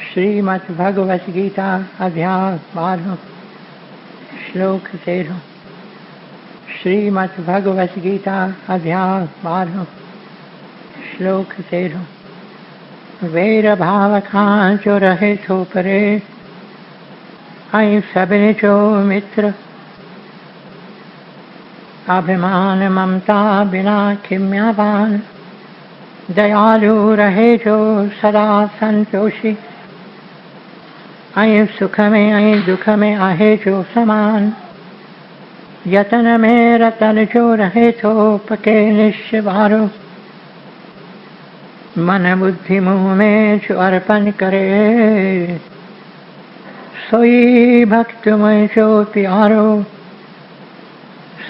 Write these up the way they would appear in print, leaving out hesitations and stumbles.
श्रीमद्भगवत गीता अध्याय 12 श्लोक 13। श्रीमद्भगवत गीता अध्याय 12 श्लोक 13। वेर भाव खां जो रहे थो परे, ऐं सभिनी जो मित्र। अभिमान ममता बिना खिम्यावान, दयालु रहे जो सदा संतोषी। ऐं सुख में ऐं दुख में आहे जो समान, यतन में रतन जो रहे थो पके निश्चवारो। मन बुद्धि मुँह में जो अर्पण करे, सोई भक्त मैं जो प्यारो।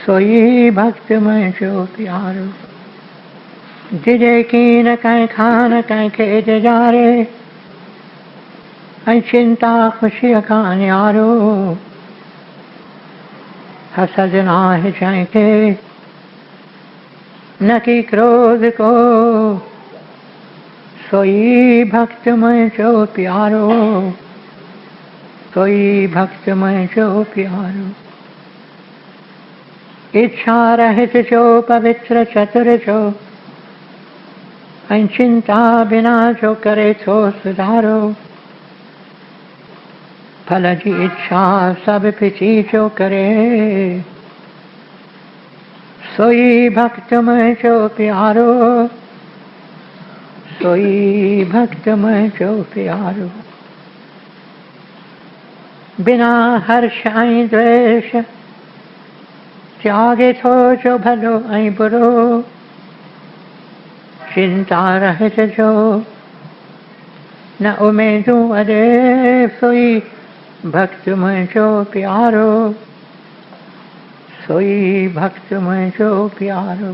सोई भक्त मैं जो प्यारो। जिजे की न कहीं खान कहीं खेत जारे, ऐं चिंता खुशी का न्यारो। हसद नाहि जंहिंखे न की क्रोध को, सोई भक्त मैं जो प्यारो। सोई भक्त मैं जो प्यारो। इच्छा रहित जो पवित्र चतुर जो, ऐं चिंता बिना जो करे थो सुधारो। फल जी इच्छा सब पिछी जो करे, सोई भक्त मैं जो प्यारो। सोई भक्त मैं जो प्यारो। बिना हर्ष ऐं द्वेष, त्यागे थो जो भलो ऐं बुरो। चिंता रहित जो न उमेदूं अॾे, सोई भक्त मैं जो प्यारो। सोई भक्त मैं जो प्यारो।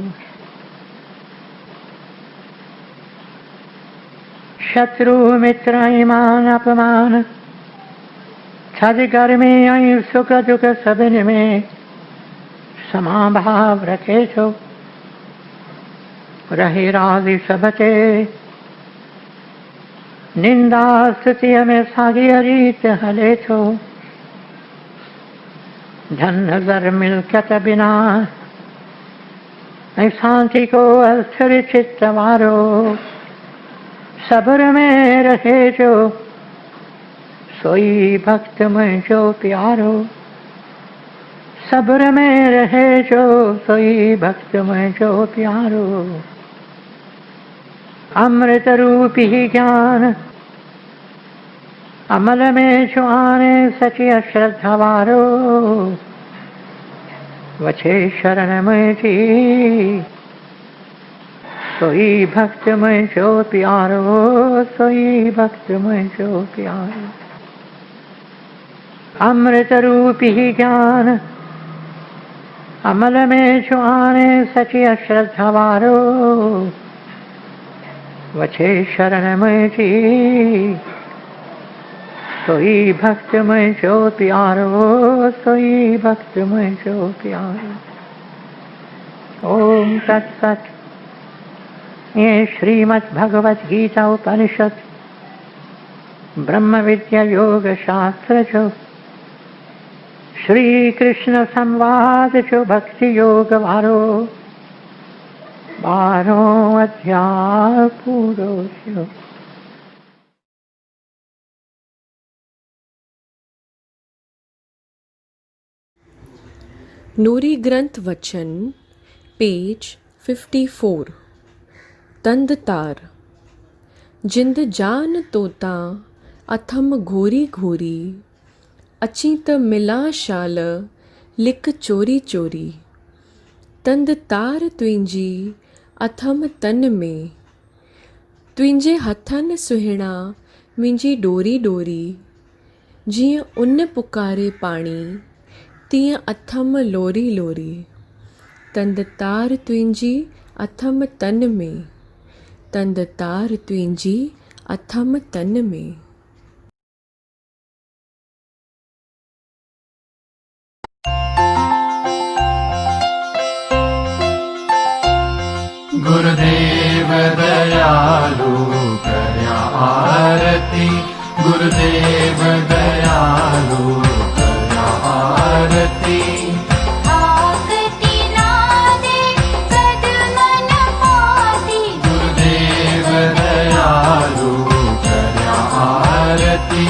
शत्रु मित्र ऐं मान अपमान, थधि गर्मी ऐं सुख दुख सभिनी में समाभाव रखे थो। रहे राज़ी सब ते, निंदा स्तुतिअ में साॻीअ रीत हले थो। धन ज़र मिल्कियत बिना, ऐं शांति को अस्थिर चित्त वारो। सब्र में रहे जो, सोई भक्त मैं जो प्यारो। सब्र में रहे जो, सोई भक्त मैं जो प्यारो। अमृत रूपी ज्ञान अमल में जो आने, सची श्रद्धा वारो। वछे शरण में जी, सोई भक्त मैं जो प्यारो। सोई भक्त मैं जो प्यारो। अमृत रूपी ज्ञान अमल में जो आने, सची श्रद्धा वारो। वछे शरण में जी, सोई भक्त मैं जो प्यारो। सोई भक्त मैं जो प्यारो। ओम तत्सत। ये श्रीमद् भगवत गीता उपनिषद ब्रह्म विद्या योग शास्त्र जो, श्री कृष्ण संवाद जो भक्ति योग वारो 12 अध्याय पूरो थियो। नूरी ग्रंथ वचन पेज 54। तंद तार जिंद जान तोता अथम घोरी घोरी, अची त मिला शाल लिक चोरी चोरी। तंद तार तुंहिंजी अथम तन में, तुंहिंजे हथनि सुहिणा मुंहिंजी डोरी डोरी। जीअं उन पुकारे पाणी तीअं अथम लोरी लोरी। तंद तार तुंहिंजी अथम तन में, तंद तार तुंहिंजी अथम तन में। गुरुदेव दयालु करया आरती, गुरुदेव दयालु करया आरती। गुरुदेव दयालु करया आरती।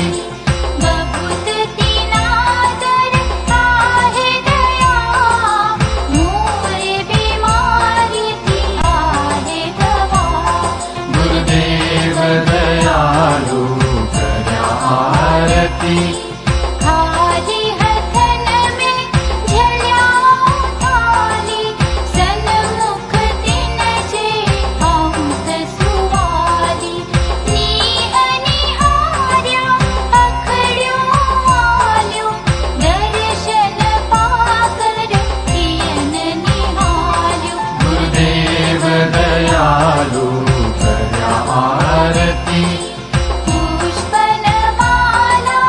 गुरुदेव दयालु करया आरती। खाली हथन में झलिया थाली, सन्मुख दिन जे अंत सुवाली। नीह निहार्या अखड़ियों आलियो, दर्शन पाकर थियन निहालियो। गुरुदेव दयालु करया आरती। पुष्पन माला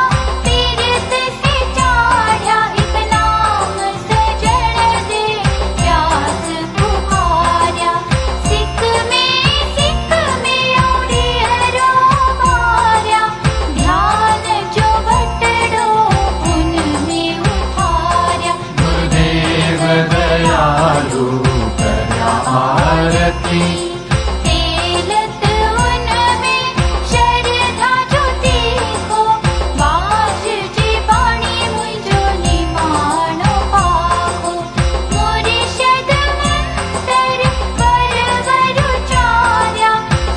तीर्थ से चाढ़ा, एक नाम सजण दे प्यास पुकारया। सिक में औड़ी हरो मार्या, ध्यान जो बटड़ो उनमें उठार्या। गुरुदेव दयालु करया आरती। तेलत उनमें शरधा जो देखो, बाज जी बाणी मुझो निमाणो पाहो। मुर्शद मंतर वर चार्या,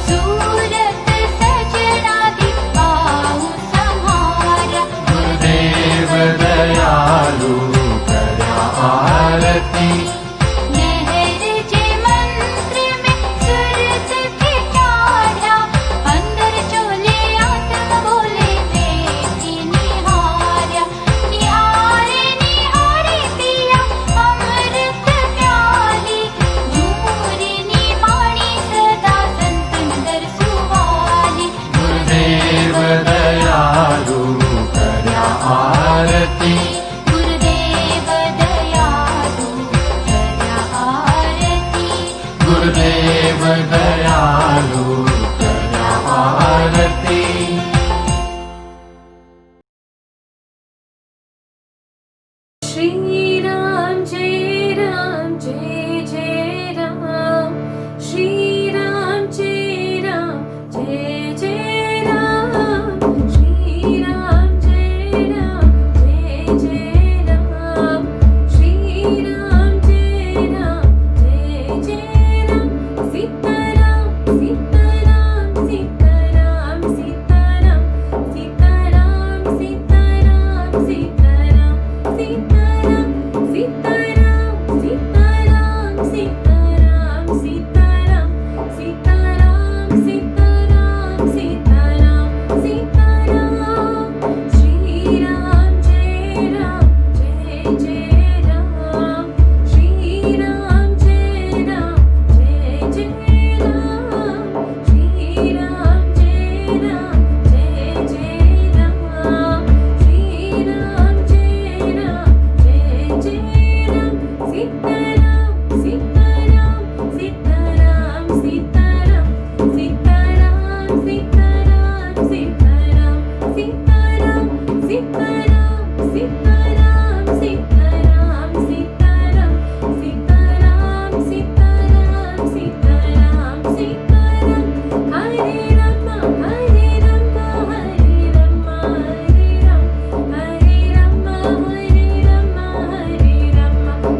सूरत सजना दी पाऊ संहारा। गुरुदेव दयालु करया आरती। नहर जे मंत्र में सुरत के चाढ़ा, अंदर चोले आत्म बोले बेटी निहार्या। निहारे निहारे पिया अमृत प्याली, झूरी निमाणी सदा संतन दर सुवाली। गुरुदेव दयालु करया आरती। गुरुदेव दयालु करया आरती। गुरुदेव दयालु करया आरती। श्री राम जय जय राम। श्री राम जय जय राम। श्री राम जय जय राम। श्री राम जय जय राम। सीताराम सीताराम सीताराम सीताराम सीताराम सीताराम सीताराम सीताराम सीताराम सीताराम सीताराम सीताराम सीताराम सीताराम सीताराम सीताराम। श्री राम जय जय राम। श्री राम जय जय राम। श्री राम जय जय राम। श्री राम जय जय राम। सीताराम सीताराम सीताराम सीताराम सीताराम सीताराम सीताराम सीताराम सीताराम सीताराम सीताराम सीताराम सीताराम सीताराम सीताराम सीताराम। हरे राम हरे राम हरे राम हरे राम हरे राम हरे राम हरे राम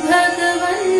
भगवन्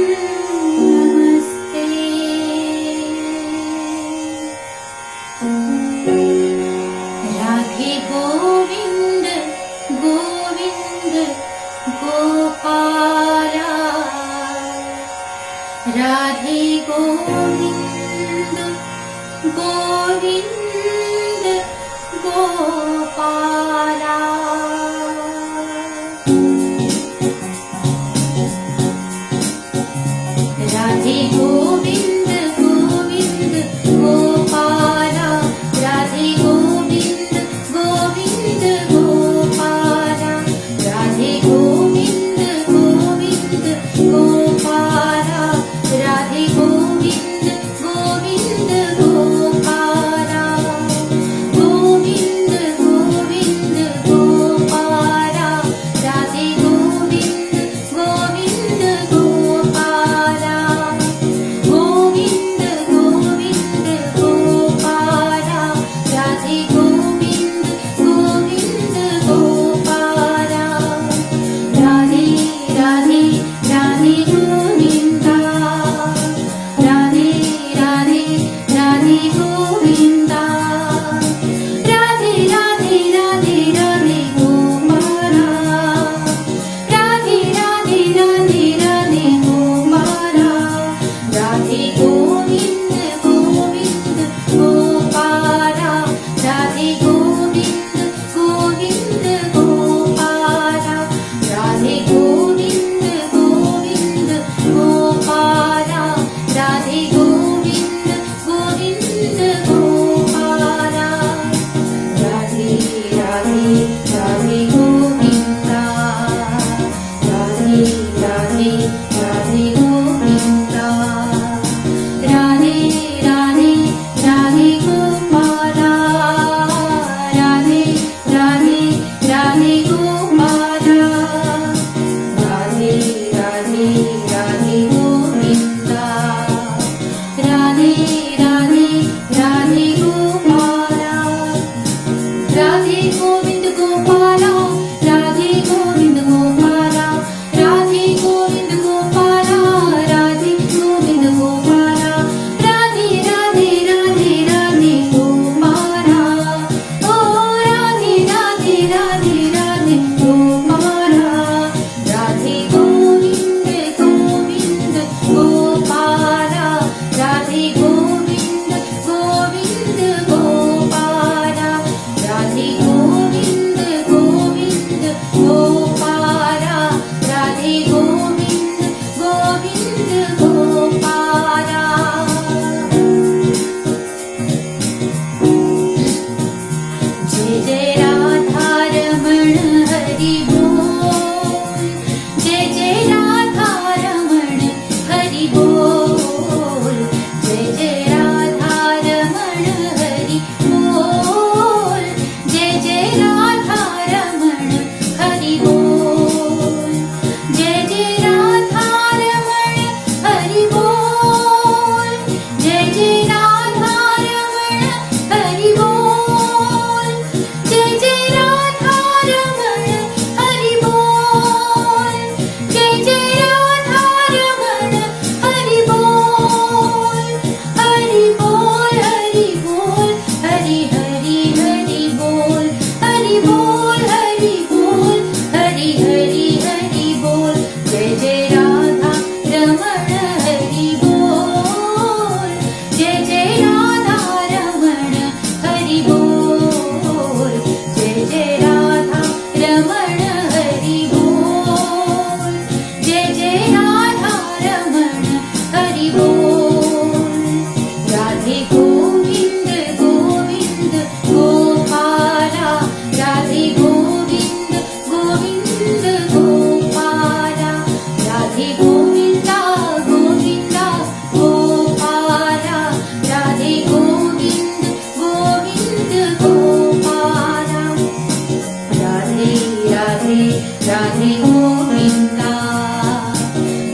राधे गोविंदा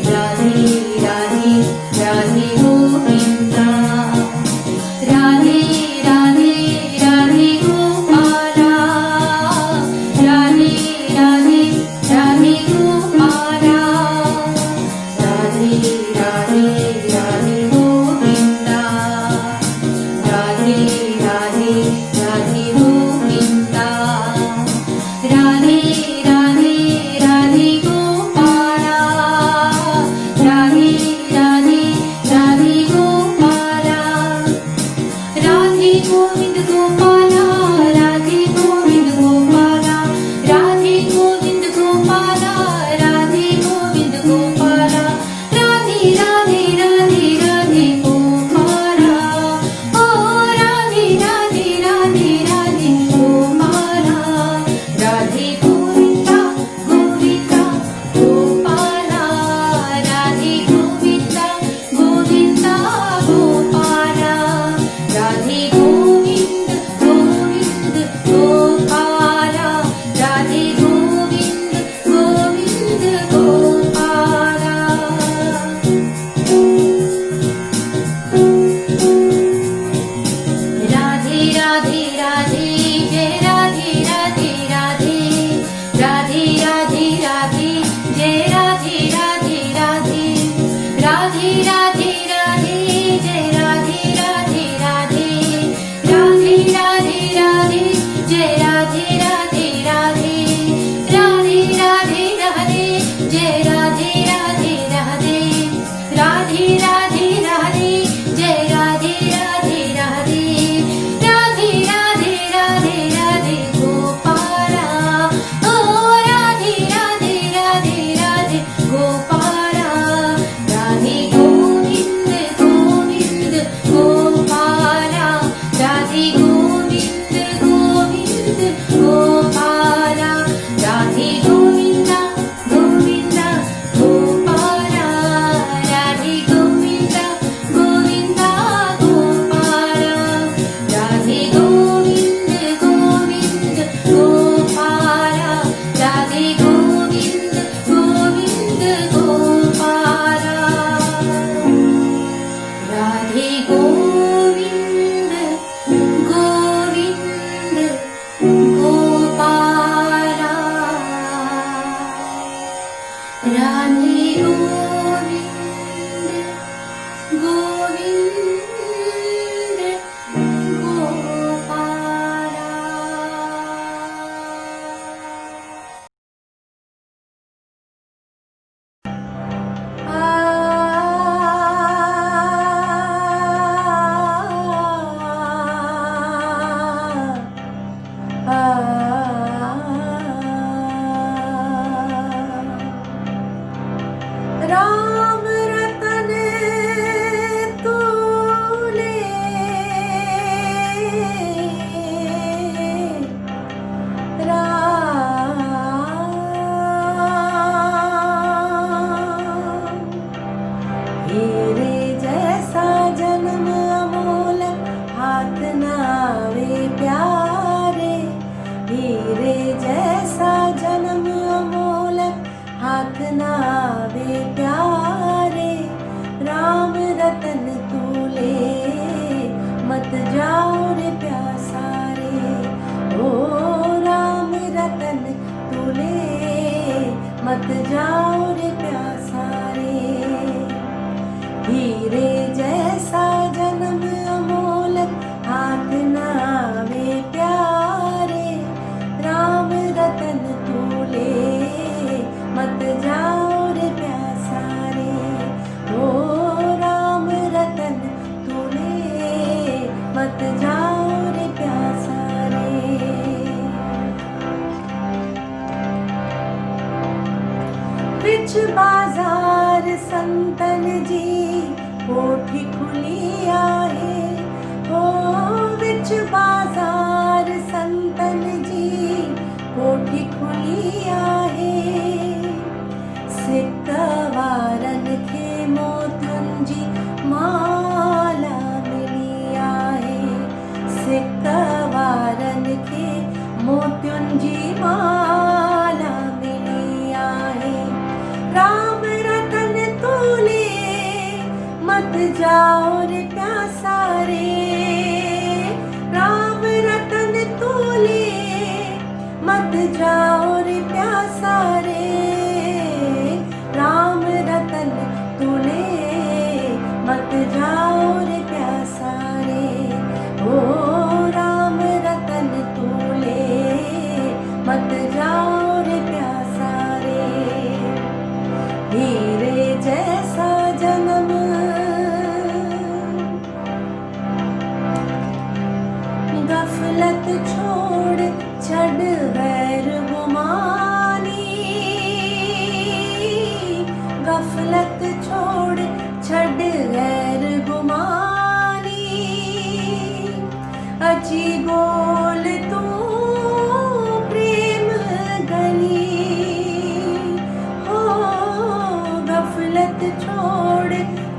राधे राधे राधे गोविंदा राधे राधे राधे गोपाला राधे राधे राधे गोपाला राधे राधे राधे गोविंदा राधे राधे राधे गोविंदा राधे राधे राधे गोपाला राधे राधे राधे गोपाला राधे गोविंद गोपाला राधे गोविंद गोपाला राधे गोविंद गोपाला राधे गोविंद गोपाला राधे राधे राधे राधे गोपाला ओ राधे राधे राधे राधे गोपाला राधे गोविंदा गोविंदा गोपाला राधे गोविंदा गोविंदा गोपाला राधे गोविंद गोविंद गोपाला राधे गोविंद गोविंद गोपाला राधे राधे राधे जय राधे राधे राधे राधे राधे राधे जय राधे राधे राधे राधे राधे राधे जय राधे राधे राधे राधे राधे राधे जय राधे राधे राधे राधे राधे राधे जय राधे राधे राधे राधे राधे राधे जय राधे राधे राधे राधे राधे राधे राधे गोपाला ओ राधे राधे राधे राधे गोपाला राधे गोविंद गोविंद गोपाला राधे गोविंद गोविंद गोपाला राधे गोविंदा गोविंदा गोपाला राधे गोविंदा गोविंदा गोपाला राधे गोविंद गोविंद गोपाला राधे गोविंद गोविंद गोपाला राधे गोविंद गोविंद गोपाला राधे गोविंद गोविंद गोपाला राम रतन तूले राम हीरे जैसा जन्म अमोल हाथ नावे प्यारे हीरे जैसा जन्म अमोल हाथ नावे प्यारे राम रतन तूले मत जाओ रे प्यासा रे ओ राम रतन तूले मत जाओ रे प्यासा रे हीरे जैसा जन्म अमोल हाथ नावे प्यारे राम रतन तूले मत जाओ रे प्यासा रे ओ राम रतन तूले मत जाओ रे प्यासा रे बिच बाजार संतन जी कोठी खुली आहे हो बिच बाजार संतन जी कोठी खुली आहे सिक वारन खे मोतियुनि जी माला मिली आहे सिक वारन खे मोतियुनि जी माला मिली जाओ रे प्यासा रे, राम रतन तूले मत जाओ रे प्यासा रे, राम रतन तूले मत जाओ रे प्यासा रे, ओ राम रतन तूले मत जाओ रे प्यासा रे। हीरे जैसा जन्म गफलत छोड़ छड़ गैर गुमानी, गफलत छोड़ छड़ गैर गुमानी, अची गोल तू प्रेम गली, हो गफलत छोड़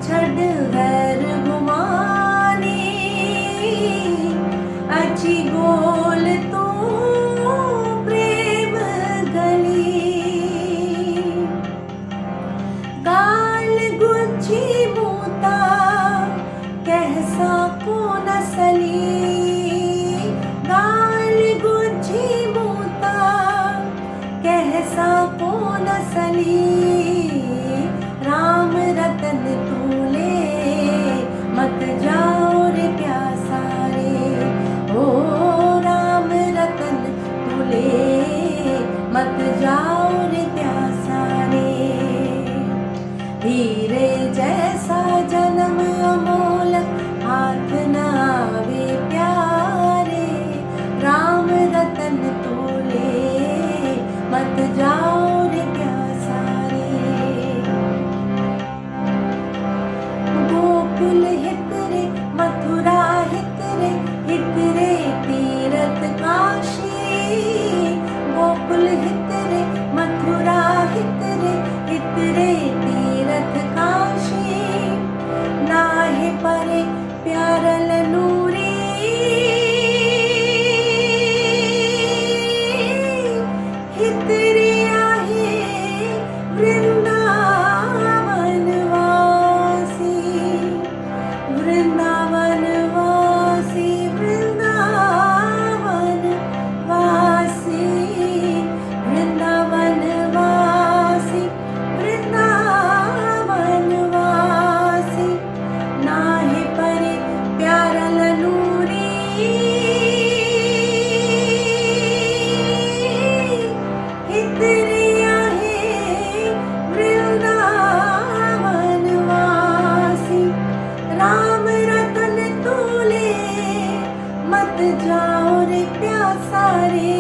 छड़ गैर गुमानी, अची गोल तू प्रेम गली, गाल गुच्छी मूता कहसा को नसली, गाल गुच्छी मूता कहसा को नसली, राम रतन तूले मत जाओ रे प्यासा रे, ओ राम रतन तूले मत जाओ रे प्यासा रे। हीरे जैसा जन्म अमोल हाथ न आवे प्यारे, राम रतन तूले मत जाओ रे प्यासा रे। गोकुल हित रे मथुरा हित रे, हित रे तीरथ काशी, गोकुल हित रे मथुरा हित रे, हित रे तीरथ काशी, नाहे परे प्यारल नूरी, हित रे आहे वृंदावन वासी, वृंदावन वासी, वृंदावन वासी, वृंदावन वासी, वृंदावन वासी, नाहे परे प्यारल नूरी, हित रे आहे वृंदावन वासी, राम रतन तूले मत जाओ रे प्यासा रे,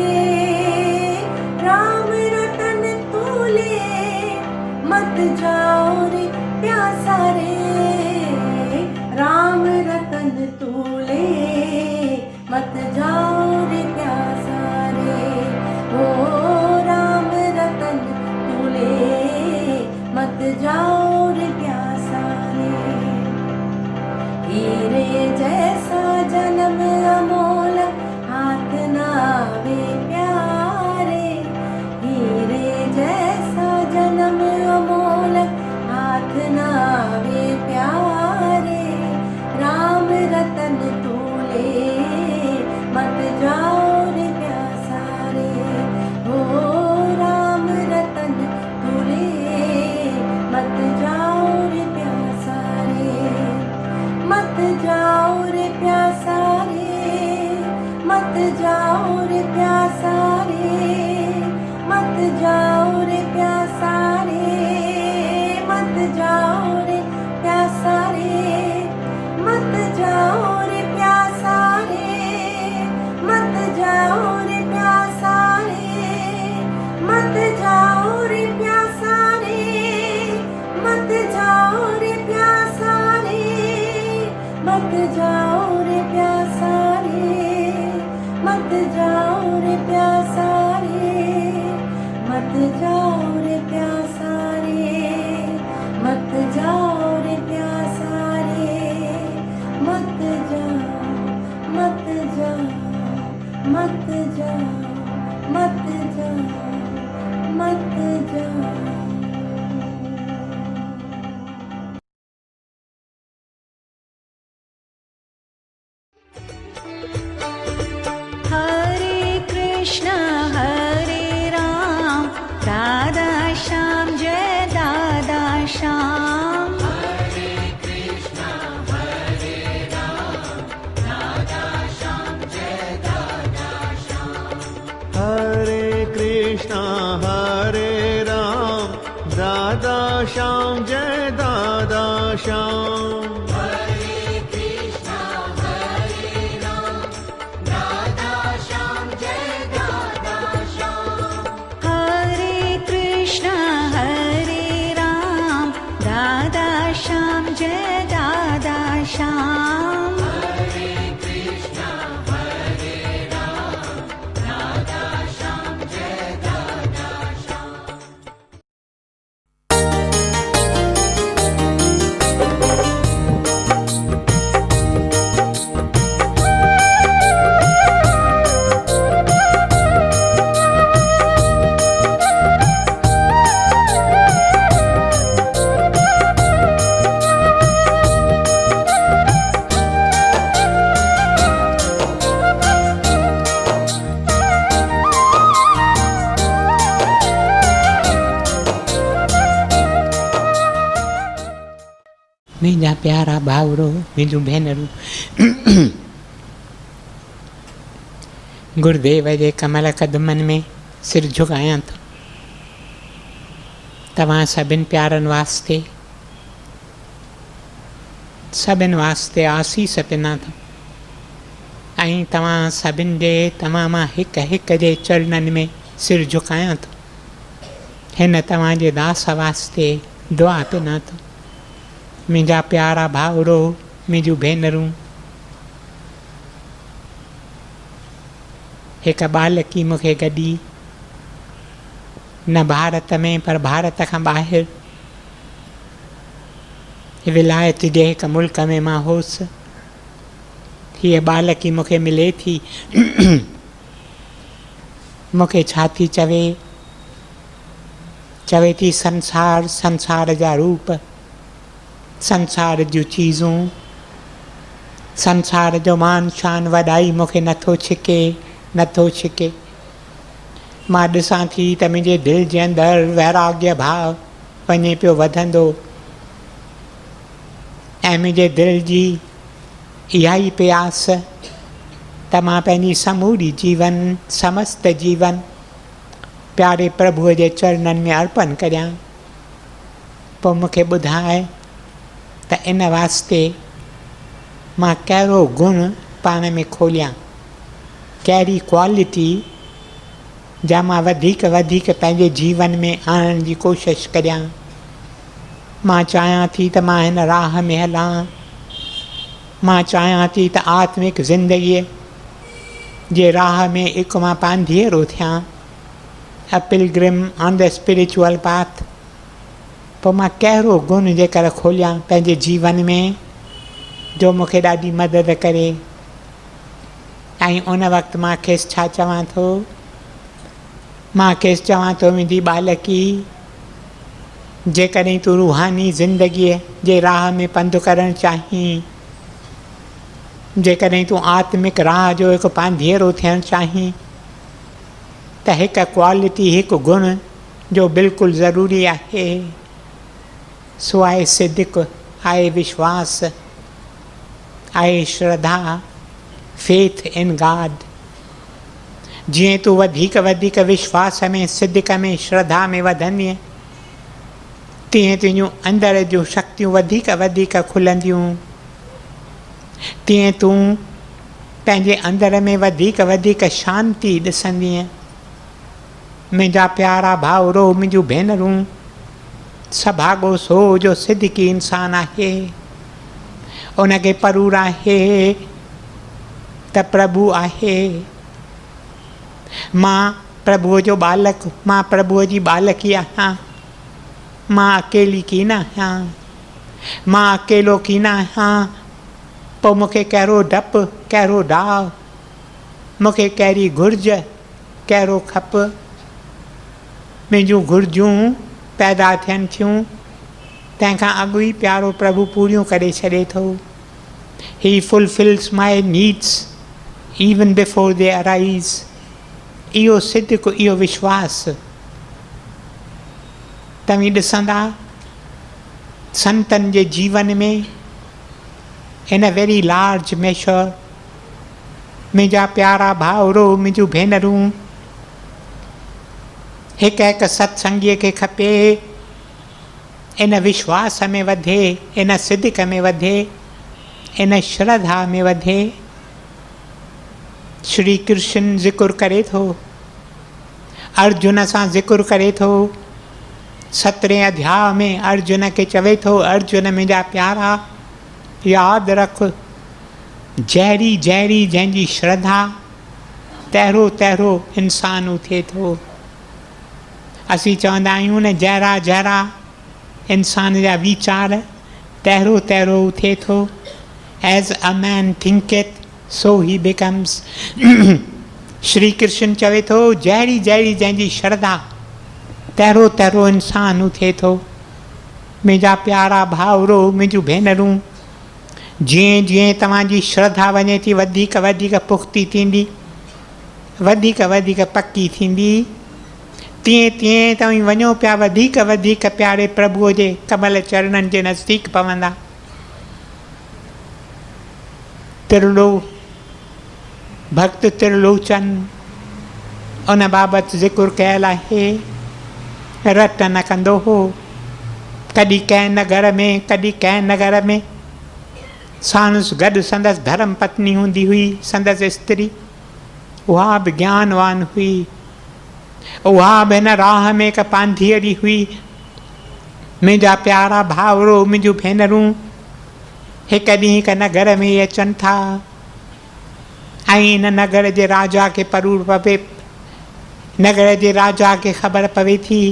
राम रतन तूले मत जाओ रे प्यासा रे, राम रतन तूले मत जाओ रे प्यासा रे, ओ राम रतन तूले मत जाओ रे प्यासा रे। हीरे जैसा जन्म अमोल हाथ न आवे प्यारे, हीरे जैसा जन्म अमोल हाथ न आवे प्यारे, राम रतन तूले मत जाओ रे प्यासा रे, ओ राम रतन तूले मत जय दादा श्याम। हरे कृष्णा हरे राम दादा श्याम जय दादा श्याम। हरे कृष्णा हरे राम राधा श्याम जय दादा श्याम। हरे कृष्णा हरे राम दादा श्याम जय दादा श्याम। हरे कृष्णा हरे राम राधा श्याम जय दादा श्याम। मुंहिंजा प्यारा भाउरो मुंहिंजूं भेनरूं, गुरुदेव जे कमल कदमनि में सिर झुकायां थो। तव्हां सभिनि प्यारनि वास्ते आसीस पिना थो ऐं तव्हां सभिनि जे तव्हां मां हिक हिक जे चरणनि में सिर झुकायां थो। हिन तव्हांजे दास वास्ते दुआ पिना थो। मुंहिंजा प्यारा भाउरो मुंहिंजूं भेनरूं, हिकु बालकी मूंखे गॾी न भारत में पर भारत खां ॿाहिरि विलायत जे हिकु मुल्क में मां हुअसि। हीअ बालकी मूंखे मिले थी, मूंखे छा थी चवे थी संसार जा रूप, संसार जूं चीज़ूं, संसार जो मान शान वॾाई मूंखे नथो छिके। मां ॾिसां थी त मुंहिंजे दिलि जे अंदरि वैराग्य भाव वञे पियो वधंदो ऐं मुंहिंजे दिलि जी इहा ई प्यास त मां पंहिंजी समूरी जीवन समस्त जीवन प्यारे प्रभुअ जे चरणनि में अर्पण करियां। पोइ मूंखे ॿुधाए त इन वास्ते मां कहिड़ो गुण पाण में खोलियां, कहिड़ी क्वालिटी जा मां वधीक पंहिंजे जीवन में आणण जी कोशिशि करियां। मां चाहियां थी त मां हिन राह में हलां। मां चाहियां थी त आत्मिक ज़िंदगीअ जे राह में हिकु मां पांधीअरो थियां, a pilgrim on the spiritual path. पोइ मां कहिड़ो गुण जेकर खोलियां पंहिंजे जीवन में जो मूंखे ॾाढी मदद करे। ऐं उन वक़्तु मां खेसि छा चवां थो? मां खेसि चवां थो, मुंहिंजी बालकी, जेकॾहिं तूं रूहानी ज़िंदगीअ जे राह में पंधु करणु चाहीं, जेकॾहिं तूं आत्मिक राह जो हिकु पांधीअरो थियणु चाहीं, त हिकु क्वालिटी, हिकु गुण जो बिल्कुलु ज़रूरी आहे, सो आहे सिद्क, आहे विश्वास, आहे श्रद्धा, फेथ इन गॉड। जीअं तूं वधीक विश्वास में, सिद्क में, श्रद्धा में वधंदीअ, तीअं तुंहिंजूं अंदर जूं शक्तियूं वधीक खुलंदियूं, तीअं तूं पंहिंजे अंदर में वधीक शांती ॾिसंदीअ। मुंहिंजा प्यारा भाउरो, मुंहिंजूं भेनरूं, सभाॻो सो जो सिद्दकी इंसान आहे, उनखे परूर आहे त प्रभु आहे। मां प्रभुअ जो बालक, मां प्रभुअ जी बालकी आहियां। मां अकेली कीन आहियां, मां अकेलो कीन आहियां। पोइ मूंखे कहिड़ो डपु, कहिड़ो डाव, मूंखे कहिड़ी घुर्ज, कहिड़ो खपु। मुंहिंजूं घुर्जूं पैदा थियनि थियूं, तंहिंखां अॻु ई प्यारो प्रभु पूरियूं करे छॾे थो। He fulfils my needs even before they arise. इहो सिद्दक, इहो विश्वास तव्हीं ॾिसंदा संतनि जे जीवन में इन वेरी लार्ज मेशर मुंहिंजा प्यारा भाउरो मुंहिंजूं भेनरूं हिकु हिकु सत्संगीअ खे खपे इन विश्वास में वधे, इन सिदक में वधे, इन श्रद्धा में वधे। श्री कृष्ण ज़िक्र करे थो, अर्जुन सां ज़िक्र करे थो। 17 अध्याय में अर्जुन खे चवे थो, अर्जुन मुंहिंजा प्यारा यादि रख, जहिड़ी जहिड़ी जंहिंजी श्रद्धा तहिड़ो तहिड़ो इंसानु थिए थो। असीं चवंदा आहियूं न, जहिड़ा जहिड़ा इंसान जा वीचार तहिड़ो तहिड़ो थिए थो। As a man thinketh so he becomes. Shri Krishna चवे थो, जहिड़ी जहिड़ी जंहिंजी श्रद्धा तहिड़ो तहिड़ो इंसानु थिए थो। मुंहिंजा प्यारा भाउरो मुंहिंजूं भेनरूं, जीअं जीअं तव्हांजी श्रद्धा वञे थी वधीक वधीक पुख़्ती थींदी, वधीक वधीक पकी थींदी, तीअं तीअं तव्हीं वञो पिया वधीक वधीक प्यारे प्रभुअ जे कमल चरणनि जे नज़दीक पवंदा। तिरलो भक्त त्रिलोचन उन बाबति ज़िक्र कयल आहे। रट न कंदो हो, कॾहिं कंहिं नगर में कॾहिं कंहिं नगर में। साणुसि गॾु संदसि धर्म पत्नी हूंदी हुई, संदसि स्त्री, उहा बि ज्ञानवान हुई। उहा बि हिन राह में हिकु पांधीअड़ी हुई। मुंहिंजा प्यारा भाउरो मुंहिंजूं भेनरूं, हिकु ॾींहुं हिकु नगर में अचनि था ऐं इन नगर जे राजा खे परूर पवे, नगर जे राजा खे ख़बर पवे थी।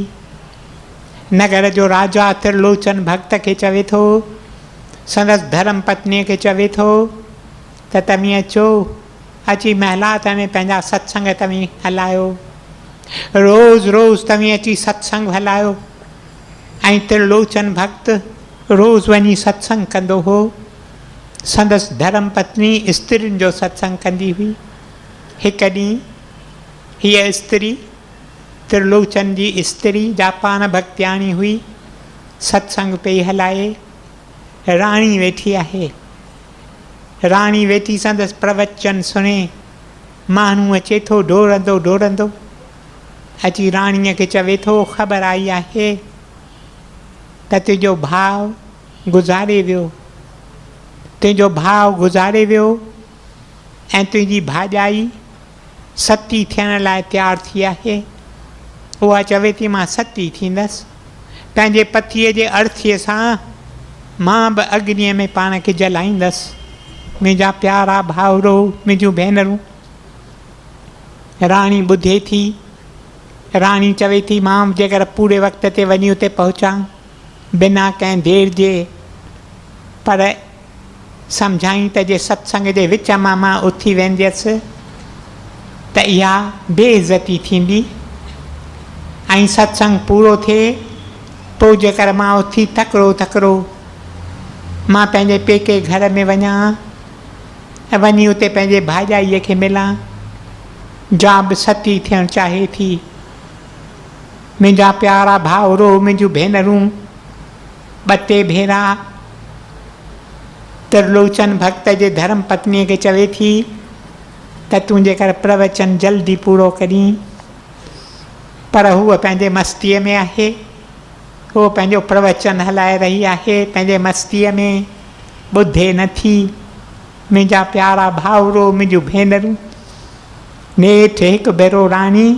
नगर जो राजा त्रिलोचन भक्त खे चवे थो, संदसि धर्म पत्नीअ खे चवे थो त तव्हीं अचो, अची महिलात में पंहिंजा सत्संग तव्हीं हलायो, रोज़ रोज़ तव्हीं अची सत्संग हलायो। ऐं त्रिलोचन भक्त रोज़ वञी सत्संग कंदो हो। संदसि धर्म पत्नी स्त्रियुनि जो सत्संग कंदी हुई। हिकु ॾींहुं हीअ स्त्री, त्रिलोचन जी स्त्री जापान भक्तियाणी हुई, सत्संग पई हलाए। राणी वेठी आहे, राणी वेठी संदसि प्रवचन सुणे। माण्हू अचे थो डोड़ंदो डोड़ंदो, अची राणीअ खे चवे थो, ख़बर आई आहे त तुंहिंजो भाउ गुज़ारे वियो, तुंहिंजो भाउ गुज़ारे वियो ऐं तुंहिंजी भाॼाई सती थियण लाइ तयारु थी आहे। उहा चवे थी, मां सती थींदसि, पंहिंजे पतीअ जे अर्थीअ सां मां बि अग्नीअ में पाण खे जलाईंदसि। मुंहिंजा प्यारा भाउरो मुंहिंजूं भेनरूं, राणी ॿुधे थी। राणी चवे थी, मां जेकर पूरे वक़्त ते वञी उते पहुचां बिना कंहिं देर जे, पर सम्झाई त जे सत्संग जे विच मां उथी वेंदसि त इहा बेइज़ती थींदी ऐं सत्संग पूरो थिए। पोइ जेकर मां उथी तकिड़ो तकिड़ो मां पंहिंजे पेके घर में वञा ऐं वञी उते पंहिंजे भाॼाईअ खे मिलां, जा बि सती थियणु चाहे थी। मुंहिंजा प्यारा भाउरो मुंहिंजूं भेनरूं, 2 भेरा त्रिलोचन भक्त जे धर्म पत्नीअ खे चवे थी त तूं जेकर प्रवचन जल्दी पूरो करीं, पर हूअ पंहिंजे मस्तीअ में आहे, उहो पंहिंजो प्रवचन हलाए रही आहे पंहिंजे मस्तीअ में, ॿुधे नथी। मुंहिंजा प्यारा भाउरो मुंहिंजूं भेनरूं, नेठि हिकु भेरो राणी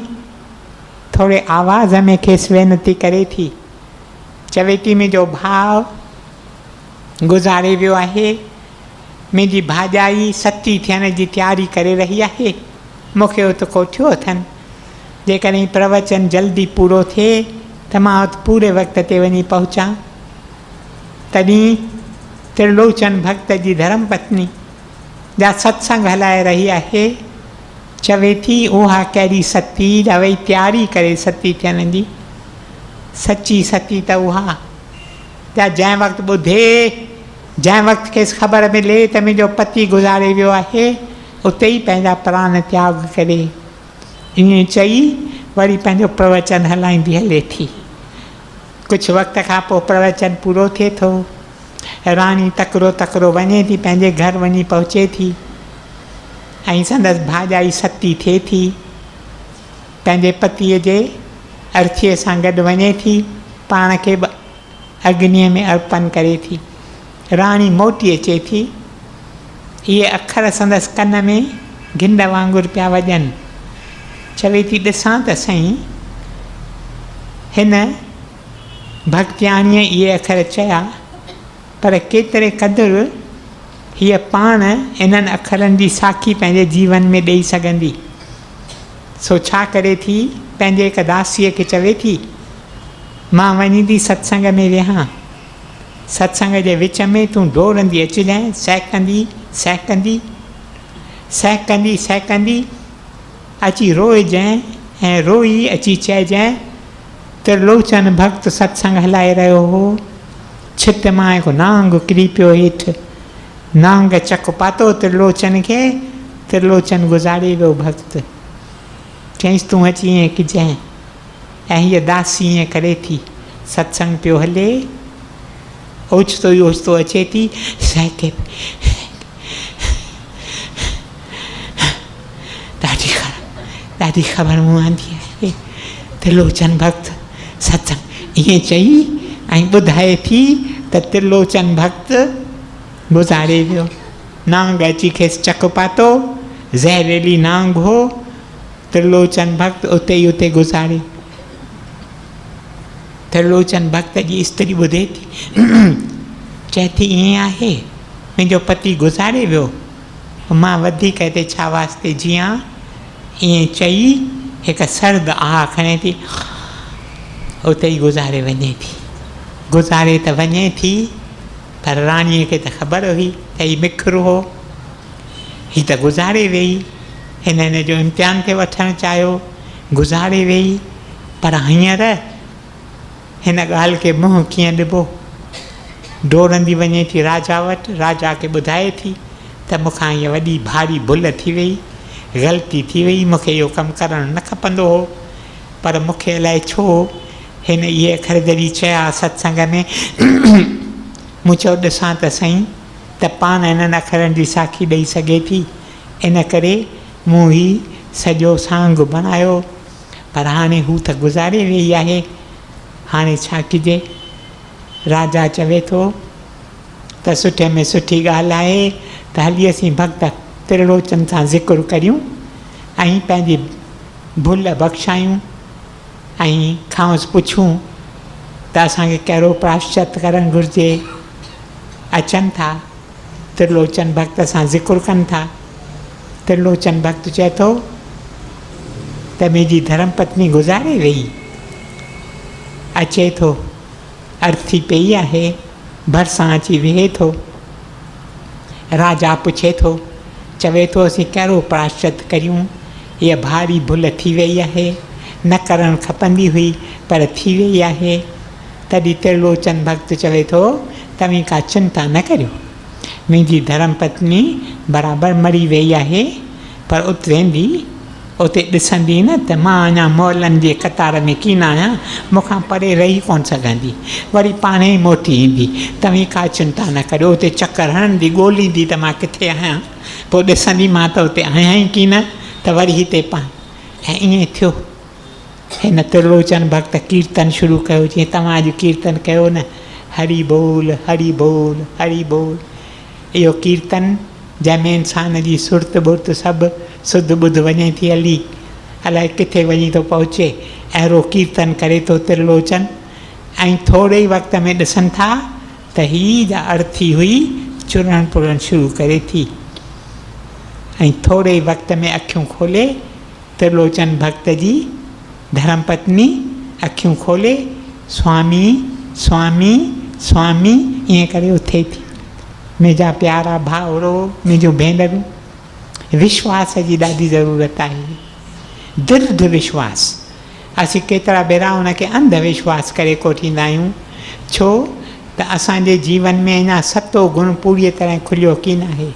थोरे आवाज़ में खेसि वेनती करे थी, चवे थी, मुंहिंजो भाउ गुज़ारे वियो आहे, मुंहिंजी भाॼाई सती थियण जी तयारी करे रही आहे, मूंखे उतको थियो अथनि। जेकॾहिं प्रवचन जल्दी पूरो थिए त मां उते पूरे वक़्त ते वञी पहुचां। तॾहिं त्रिलोचन भक्त जी धर्म पत्नी जा सत्संग हलाए रही आहे, चवे थी, उहा कहिड़ी सती जा वई तयारी करे सती थियण जी। सची सती त उहा जा जंहिं वक़्तु ॿुधे, जंहिं वक़्तु खेसि ख़बर मिले त मुंहिंजो पति गुज़ारे वियो आहे, उते ई पंहिंजा प्राण त्याग करे, ईअं चई वरी पंहिंजो प्रवचन हलाईंदी हले थी। कुझु वक़्त खां पोइ प्रवचन पूरो थिए थो। राणी तकिड़ो तकिड़ो वञे थी, पंहिंजे घर वञी पहुचे थी ऐं संदसि भाॼाई सती थिए थी, पंहिंजे पतीअ जे अर्थीअ सां गॾु वञे थी, पाण खे अग्नीअ में अर्पण करे थी। राणी मोटी अचे थी, इहे अखर संदसि कन में गिंड वांगुरु पिया वॼनि। चवे थी ॾिसां त सही हिन भॻत्याणीअ इहे अखर चया, पर केतिरे क़दुरु हीअ पाण इन्हनि अखरनि जी साखी पंहिंजे जीवन में ॾेई सघंदी। सो छा करे थी, पंहिंजे हिकु दासीअ खे चवे थी मां वञी थी सत्संग में वेहां, सत्संग जे विच में तूं डोड़ंदी अचिजांइ, सहकंदी सहकंदी सहकंदी सहकंदी अची रोइजांइ ऐं रोई अची चइजांइ त्रिलोचन भक्त सत्संग हलाए रहियो हो, छित मां हिकु नांग किरी पियो हेठि, नांग चक पातो त्रिलोचन खे, त्रिलोचन गुज़ारे वियो भक्त। चईंसि तूं अची ईअं कजांइ। ऐं हीअ दासी ईअं करे थी, सत्संग पियो हले, ओचितो ई ओचितो अचे थी, सहके ॾाढी ख़बर मूं आंदी आहे। त्रिलोचन भक्त सत्संग ईअं चई ऐं ॿुधाए थी त त्रिलोचन भक्त गुज़ारे वियो। नांग अची खेसि चक पातो, ज़हरीली नांग हो, त्रिलोचन भक्त उते ई उते गुज़ारे। त्रिलोचन भक्त जी स्त्री ॿुधे थी, चए थी ईअं आहे मुंहिंजो पति गुज़ारे वियो, मां वधीक हिते छा वास्ते जीअं। ईअं चई हिकु सर्द आह खणे थी, उते ई गुज़ारे वञे थी। गुज़ारे त वञे थी, पर राणीअ खे त ख़बर हुई त हीउ मिखरु हो, हीअ त गुज़ारे वेई। हिन जो इम्तिहान खे वठणु चाहियो, गुज़ारे वेई, पर हींअर हिन ॻाल्हि खे मुंहुं कीअं ॾिबो। डोड़ंदी वञे थी राजा वटि, राजा खे ॿुधाए थी त मूंखां हीअ वॾी भारी भुल थी वई, ग़लती थी वई, मूंखे इहो कमु करणु न खपंदो हो, पर मूंखे अलाए छो हिन इहे अखर जॾहिं चया सत्संग में मूं चयो ॾिसां त सही त पाण हिननि अखरनि जी साखी ॾेई सघे थी, इन करे मूं ही सॼो सांग बणायो, पर हाणे हू त गुज़ारे वेई आहे, हाणे छा कजे। राजा चवे थो त सुठे में सुठी ॻाल्हि आहे त हली असीं भक्त त्रिलोचन सां ज़िक्र करियूं ऐं पंहिंजी भुल बख़्शायूं ऐं खांसि पुछूं त असांखे कहिड़ो प्राश्चित करणु घुरिजे। अचनि था, त्रिलोचन भक्त सां ज़िक्र कनि था। त्रिलोचन भक्त चए थो त मुंहिंजी धर्म पत्नी गुज़ारे वेई, अचे थो, अर्थी पई आहे, भरिसां अची वेहे थो। राजा पुछे थो, चवे थो असीं कहिड़ो प्राश्चित करियूं, हीअ भारी भुल थी वई आहे, न करणु खपंदी हुई पर थी वई आहे। तॾहिं त्रिलोचन भक्त चवे थो तव्हीं का चिंता न करियो, मुंहिंजी धर्म पत्नी बराबरि मरी वई आहे, पर उते वेंदी, उते ॾिसंदी न त मां अञा मौलनि जे कतार में कीन आहियां, मूंखां परे रही कोन सघंदी, वरी पाण ई मोटी ईंदी, तव्हीं का चिंता न करियो। उते चकर हणंदी, ॻोल्हींदी त मां किथे आहियां, पोइ ॾिसंदी मां त उते आहियां ई कीन, त वरी हिते पाण। ऐं ईअं थियो। हिन त्रिलोचन भक्त कीर्तन शुरू कयो, जीअं तव्हां अॼु कीर्तन कयो न, हरि बोल हरि बोल हरि बोल। इहो कीर्तन जंहिंमें इंसान जी सुर्त बुर्त सभु सुध बुध वञे थी हली, अलाए किथे वञी थो पहुचे, अहिड़ो कीर्तन करे थो त्रिलोचन। ऐं थोरे ई वक़्त में ॾिसनि था त हीअ जा अर्थी हुई चुरण पुरण शुरू करे थी। ऐं थोरे ई वक़्त में अखियूं खोले, त्रिलोचन भक्त जी धर्म पत्नी अखियूं खोले, स्वामी स्वामी स्वामी ईअं करे उथे थी। मुंहिंजा प्यारा भाउरो, मुंहिंजो भेनरूं, विश्वास जी ॾाढी ज़रूरत आहे, दृढ़ विश्वास। असीं केतिरा भेरा उनखे अंधविश्वास करे कोठींदा आहियूं, छो त असांजे जीवन में अञा सतो गुण पूरी तरह खुलियो कीन आहे।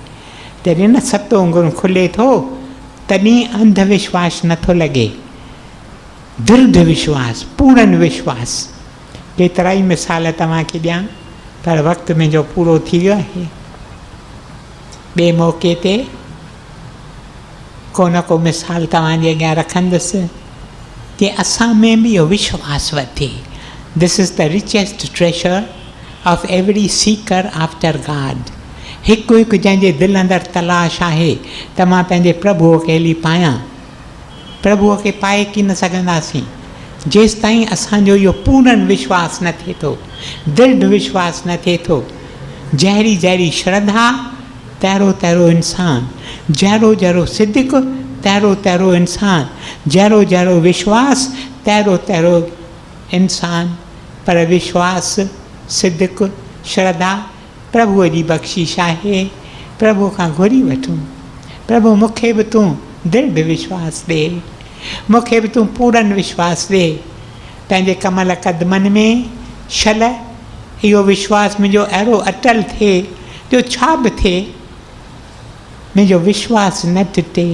जॾहिं न सतो गुण खुले थो तॾहिं अंधविश्वास नथो लॻे। दृढ़ विश्वास, पूर्ण विश्वास केतिरा ई मिसाल तव्हांखे ॾियां, पर वक़्तु मुंहिंजो पूरो थी वियो आहे। ॿिए मौक़े ते को न को मिसाल तव्हांजे अॻियां रखंदुसि कि असां में बि इहो विश्वास वधे। This is the richest ट्रेशर of every Sikar after God. हिकु हिकु जंहिंजे दिलि अंदरि तलाश आहे त मां पंहिंजे प्रभुअ खे हली पायां, प्रभुअ खे पाए की न सघंदासीं जेसि ताईं असांजो इहो पूर्ण विश्वास न थिए थो, दृढ़ विश्वास न थिए थो। जहिड़ी जहिड़ी श्रद्धा तहिड़ो तहिड़ो इंसान, जहिड़ो जहिड़ो सिद्दीक़ तहिड़ो तहिड़ो इंसान, जहिड़ो जहिड़ो विश्वास तहिड़ो तहिड़ो इंसान। पर विश्वास, सिद्दीक़, श्रद्धा प्रभुअ जी बख़्शिश आहे। प्रभु खां घुरी वठूं, प्रभु मूंखे बि तूं दृढ़ विश्वास ॾे, मूंखे बि तूं पूर्ण विश्वास ॾे। पंहिंजे कमल क़दमनि में छल इहो विश्वास मुंहिंजो अहिड़ो अटल थिए जो छा बि थिए मुंहिंजो विश्वास न टुटे।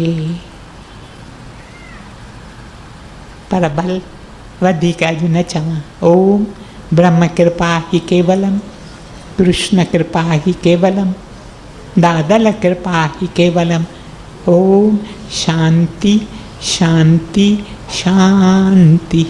पर भल वधीक अॼु न चवां। ओम ब्रह्म कृपा ही केवलम, कृष्ण कृपा ही केवलम, दादल कृपा ही केवलम। ओम शांति शांति शांति।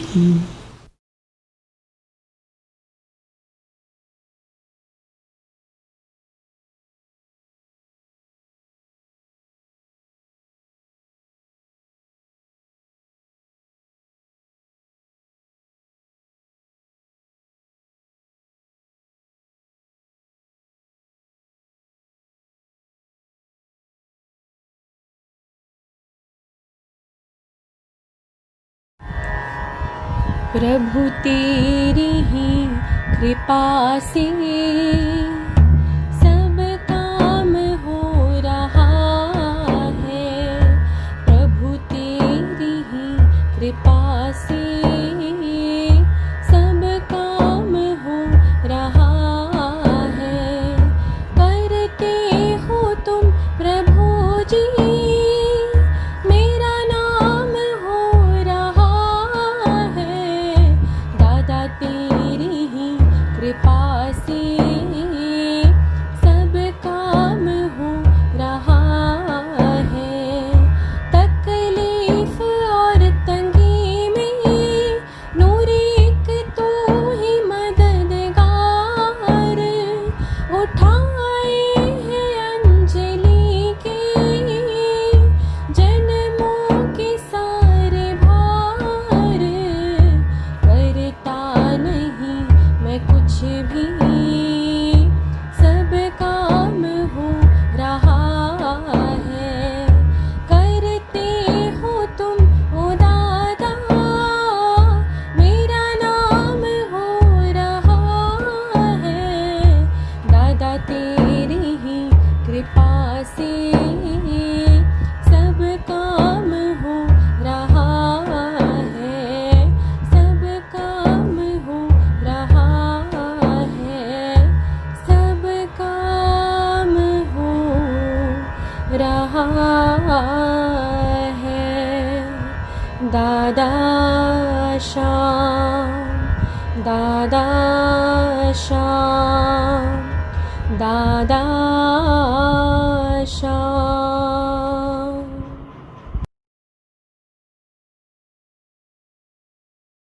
प्रभु तेरी ही कृपा से सब काम हो रहा है। प्रभु तेरी ही कृपा से सब काम हो रहा है। करते हो तुम प्रभु जी मेरा नाम हो रहा है। दादा तेरी ही कृपा से सब काम हो रहा है। तकलीफ और तंगी में नूरी एक तू ही मददगार। उठाए हैं अंजलि के जन्मों के सारे भार। करता नहीं मैं कुछ भी, सब काम हो रहा है। करते हो तुम ओ दादा मेरा नाम हो रहा है। दादा तेरी ही कृपा से सब काम हो रहा है। सब काम हो रहा है। सब काम हो रहा है। दादा श्याम, दादा श्याम, दादा